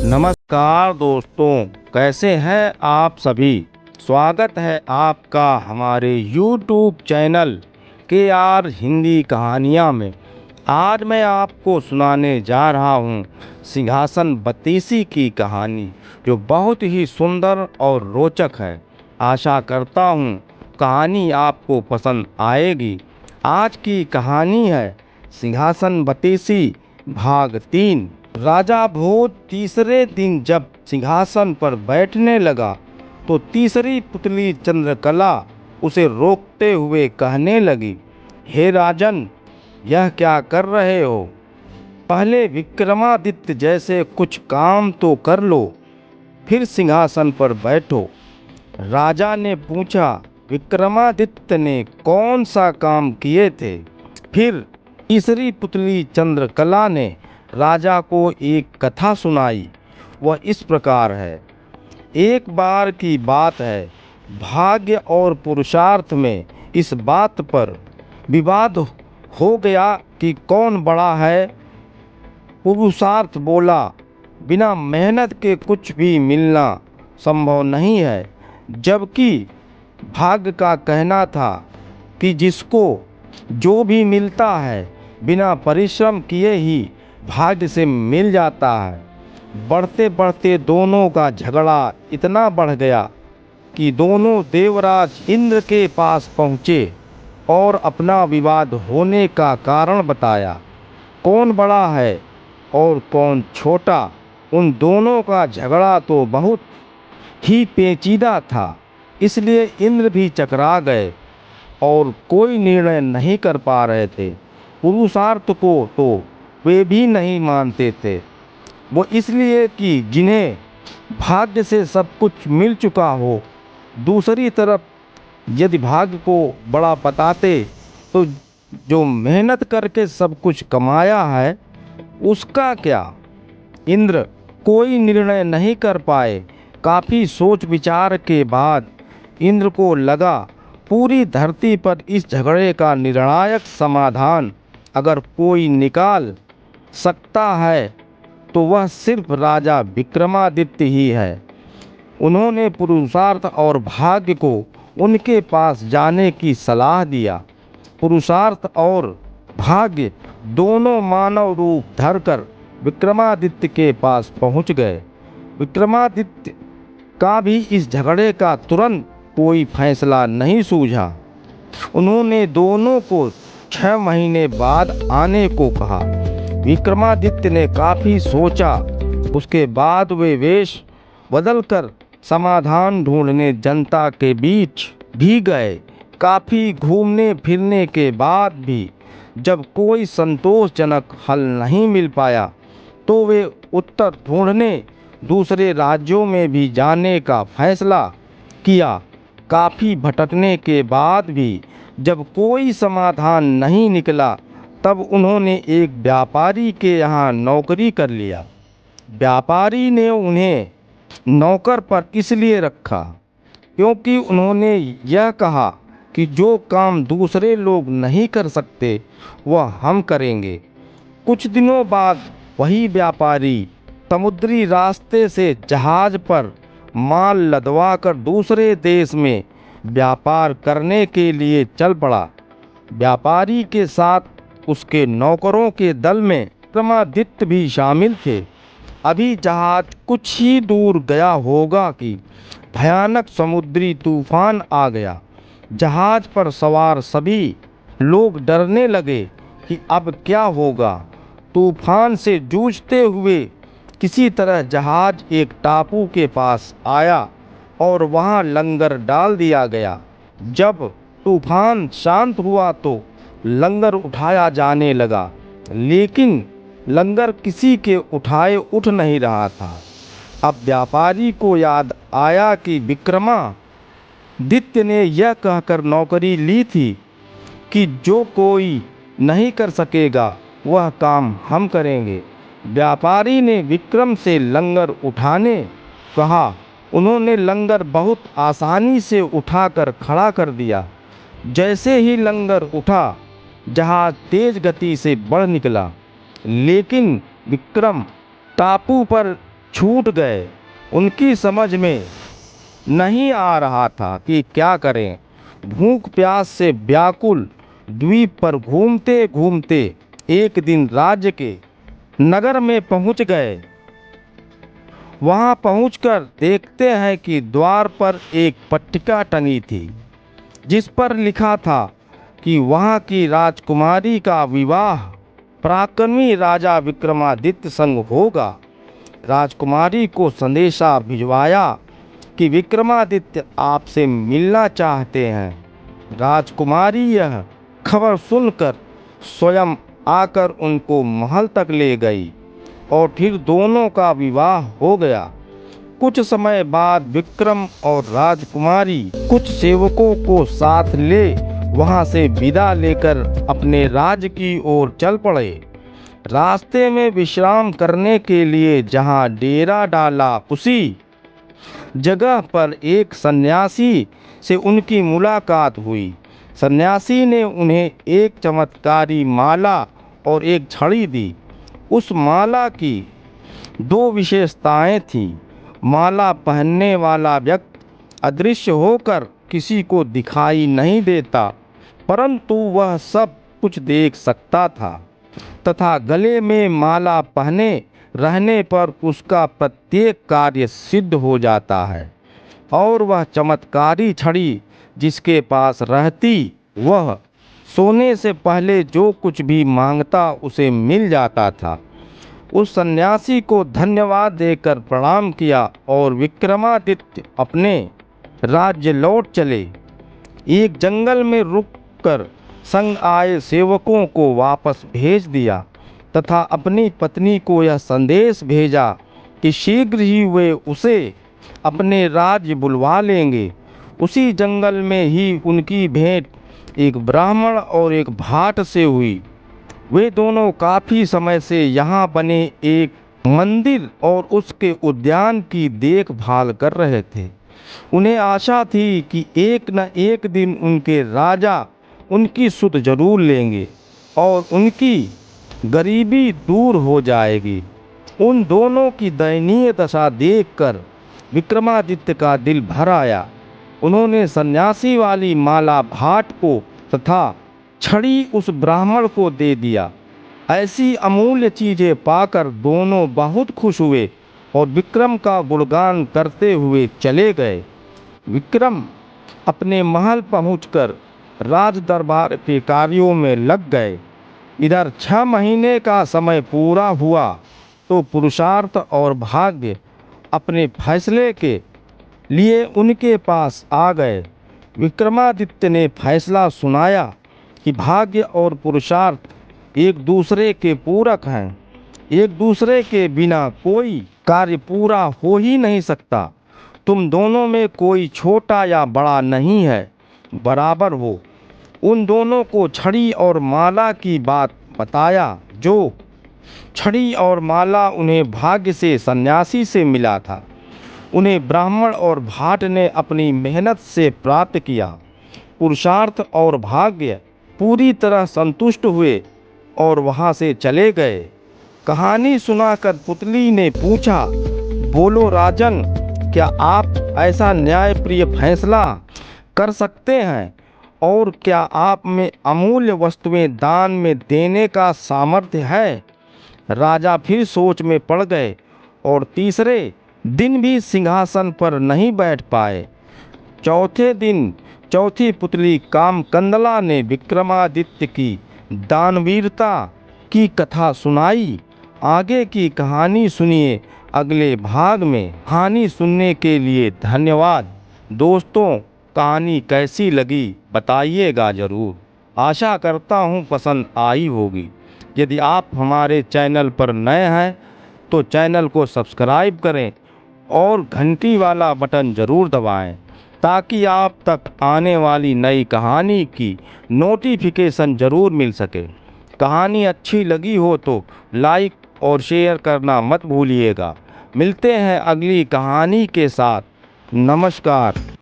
नमस्कार दोस्तों, कैसे हैं आप सभी। स्वागत है आपका हमारे YouTube चैनल KR हिंदी कहानियाँ में। आज मैं आपको सुनाने जा रहा हूँ सिंहासन बत्तीसी की कहानी, जो बहुत ही सुंदर और रोचक है। आशा करता हूँ कहानी आपको पसंद आएगी। आज की कहानी है सिंहासन बत्तीसी भाग 3। राजा भोज तीसरे दिन जब सिंहासन पर बैठने लगा तो तीसरी पुतली चंद्रकला उसे रोकते हुए कहने लगी, हे राजन, यह क्या कर रहे हो? पहले विक्रमादित्य जैसे कुछ काम तो कर लो, फिर सिंहासन पर बैठो। राजा ने पूछा, विक्रमादित्य ने कौन सा काम किए थे? फिर तीसरी पुतली चंद्रकला ने राजा को एक कथा सुनाई। वह इस प्रकार है। एक बार की बात है, भाग्य और पुरुषार्थ में इस बात पर विवाद हो गया कि कौन बड़ा है। पुरुषार्थ बोला, बिना मेहनत के कुछ भी मिलना संभव नहीं है, जबकि भाग्य का कहना था कि जिसको जो भी मिलता है बिना परिश्रम किए ही भाग्य से मिल जाता है। बढ़ते बढ़ते दोनों का झगड़ा इतना बढ़ गया कि दोनों देवराज इंद्र के पास पहुँचे और अपना विवाद होने का कारण बताया। कौन बड़ा है और कौन छोटा, उन दोनों का झगड़ा तो बहुत ही पेचीदा था, इसलिए इंद्र भी चकरा गए और कोई निर्णय नहीं कर पा रहे थे। पुरुषार्थ को तो वे भी नहीं मानते थे, वो इसलिए कि जिन्हें भाग्य से सब कुछ मिल चुका हो। दूसरी तरफ यदि भाग्य को बड़ा बताते तो जो मेहनत करके सब कुछ कमाया है उसका क्या। इंद्र कोई निर्णय नहीं कर पाए। काफ़ी सोच विचार के बाद इंद्र को लगा, पूरी धरती पर इस झगड़े का निर्णायक समाधान अगर कोई निकाल सकता है तो वह सिर्फ राजा विक्रमादित्य ही है। उन्होंने पुरुषार्थ और भाग्य को उनके पास जाने की सलाह दिया। पुरुषार्थ और भाग्य दोनों मानव रूप धरकर विक्रमादित्य के पास पहुंच गए। विक्रमादित्य का भी इस झगड़े का तुरंत कोई फैसला नहीं सूझा। उन्होंने दोनों को 6 महीने बाद आने को कहा। विक्रमादित्य ने काफ़ी सोचा, उसके बाद वे वेश बदलकर समाधान ढूंढने जनता के बीच भी गए। काफ़ी घूमने फिरने के बाद भी जब कोई संतोषजनक हल नहीं मिल पाया तो वे उत्तर ढूंढने दूसरे राज्यों में भी जाने का फैसला किया। काफ़ी भटकने के बाद भी जब कोई समाधान नहीं निकला तब उन्होंने एक व्यापारी के यहाँ नौकरी कर लिया। व्यापारी ने उन्हें नौकर पर इसलिए रखा क्योंकि उन्होंने यह कहा कि जो काम दूसरे लोग नहीं कर सकते वह हम करेंगे। कुछ दिनों बाद वही व्यापारी समुद्री रास्ते से जहाज पर माल लदवाकर दूसरे देश में व्यापार करने के लिए चल पड़ा। व्यापारी के साथ उसके नौकरों के दल में विक्रमादित्य भी शामिल थे। अभी जहाज कुछ ही दूर गया होगा कि भयानक समुद्री तूफान आ गया। जहाज पर सवार सभी लोग डरने लगे कि अब क्या होगा। तूफान से जूझते हुए किसी तरह जहाज एक टापू के पास आया और वहां लंगर डाल दिया गया। जब तूफान शांत हुआ तो लंगर उठाया जाने लगा, लेकिन लंगर किसी के उठाए उठ नहीं रहा था। अब व्यापारी को याद आया कि विक्रमादित्य ने यह कहकर नौकरी ली थी कि जो कोई नहीं कर सकेगा वह काम हम करेंगे। व्यापारी ने विक्रम से लंगर उठाने कहा। उन्होंने लंगर बहुत आसानी से उठाकर खड़ा कर दिया। जैसे ही लंगर उठा, जहाज तेज गति से बढ़ निकला, लेकिन विक्रम टापू पर छूट गए। उनकी समझ में नहीं आ रहा था कि क्या करें। भूख प्यास से व्याकुल द्वीप पर घूमते घूमते एक दिन राज्य के नगर में पहुंच गए। वहां पहुंचकर देखते हैं कि द्वार पर एक पट्टिका टंगी थी, जिस पर लिखा था कि वहां की राजकुमारी का विवाह पराक्रमी राजा विक्रमादित्य संग होगा। राजकुमारी को संदेशा भिजवाया कि विक्रमादित्य आपसे मिलना चाहते हैं। राजकुमारी यह खबर सुनकर स्वयं आकर उनको महल तक ले गई और फिर दोनों का विवाह हो गया। कुछ समय बाद विक्रम और राजकुमारी कुछ सेवकों को साथ ले वहां से विदा लेकर अपने राज्य की ओर चल पड़े। रास्ते में विश्राम करने के लिए जहां डेरा डाला, उसी जगह पर एक सन्यासी से उनकी मुलाकात हुई। सन्यासी ने उन्हें एक चमत्कारी माला और एक छड़ी दी। उस माला की दो विशेषताएं थीं। माला पहनने वाला व्यक्ति अदृश्य होकर किसी को दिखाई नहीं देता, परंतु वह सब कुछ देख सकता था, तथा गले में माला पहने रहने पर उसका प्रत्येक कार्य सिद्ध हो जाता है। और वह चमत्कारी छड़ी जिसके पास रहती, वह सोने से पहले जो कुछ भी मांगता उसे मिल जाता था। उस सन्यासी को धन्यवाद देकर प्रणाम किया और विक्रमादित्य अपने राज्य लौट चले। एक जंगल में रुककर संग आए सेवकों को वापस भेज दिया तथा अपनी पत्नी को यह संदेश भेजा कि शीघ्र ही वे उसे अपने राज्य बुलवा लेंगे। उसी जंगल में ही उनकी भेंट एक ब्राह्मण और एक भाट से हुई। वे दोनों काफी समय से यहाँ बने एक मंदिर और उसके उद्यान की देखभाल कर रहे थे। उन्हें आशा थी कि एक न एक दिन उनके राजा उनकी सुध जरूर लेंगे और उनकी गरीबी दूर हो जाएगी। उन दोनों की दयनीय दशा देखकर विक्रमादित्य का दिल भर आया। उन्होंने सन्यासी वाली माला भाट को तथा छड़ी उस ब्राह्मण को दे दिया। ऐसी अमूल्य चीजें पाकर दोनों बहुत खुश हुए और विक्रम का गुणगान करते हुए चले गए। विक्रम अपने महल पहुंचकर राज दरबार के कार्यों में लग गए। इधर 6 महीने का समय पूरा हुआ तो पुरुषार्थ और भाग्य अपने फैसले के लिए उनके पास आ गए। विक्रमादित्य ने फैसला सुनाया कि भाग्य और पुरुषार्थ एक दूसरे के पूरक हैं। एक दूसरे के बिना कोई कार्य पूरा हो ही नहीं सकता। तुम दोनों में कोई छोटा या बड़ा नहीं है, बराबर हो। उन दोनों को छड़ी और माला की बात बताया। जो छड़ी और माला उन्हें भाग्य से सन्यासी से मिला था, उन्हें ब्राह्मण और भाट ने अपनी मेहनत से प्राप्त किया। पुरुषार्थ और भाग्य पूरी तरह संतुष्ट हुए और वहां से चले गए। कहानी सुनाकर पुतली ने पूछा, बोलो राजन, क्या आप ऐसा न्यायप्रिय फैसला कर सकते हैं और क्या आप में अमूल्य वस्तुएं दान में देने का सामर्थ्य है? राजा फिर सोच में पड़ गए और तीसरे दिन भी सिंहासन पर नहीं बैठ पाए। चौथे दिन चौथी पुतली कामकंदला ने विक्रमादित्य की दानवीरता की कथा सुनाई। आगे की कहानी सुनिए अगले भाग में। कहानी सुनने के लिए धन्यवाद। दोस्तों, कहानी कैसी लगी बताइएगा ज़रूर। आशा करता हूँ पसंद आई होगी। यदि आप हमारे चैनल पर नए हैं तो चैनल को सब्सक्राइब करें और घंटी वाला बटन ज़रूर दबाएं ताकि आप तक आने वाली नई कहानी की नोटिफिकेशन ज़रूर मिल सके। कहानी अच्छी लगी हो तो लाइक और शेयर करना मत भूलिएगा। मिलते हैं अगली कहानी के साथ। नमस्कार।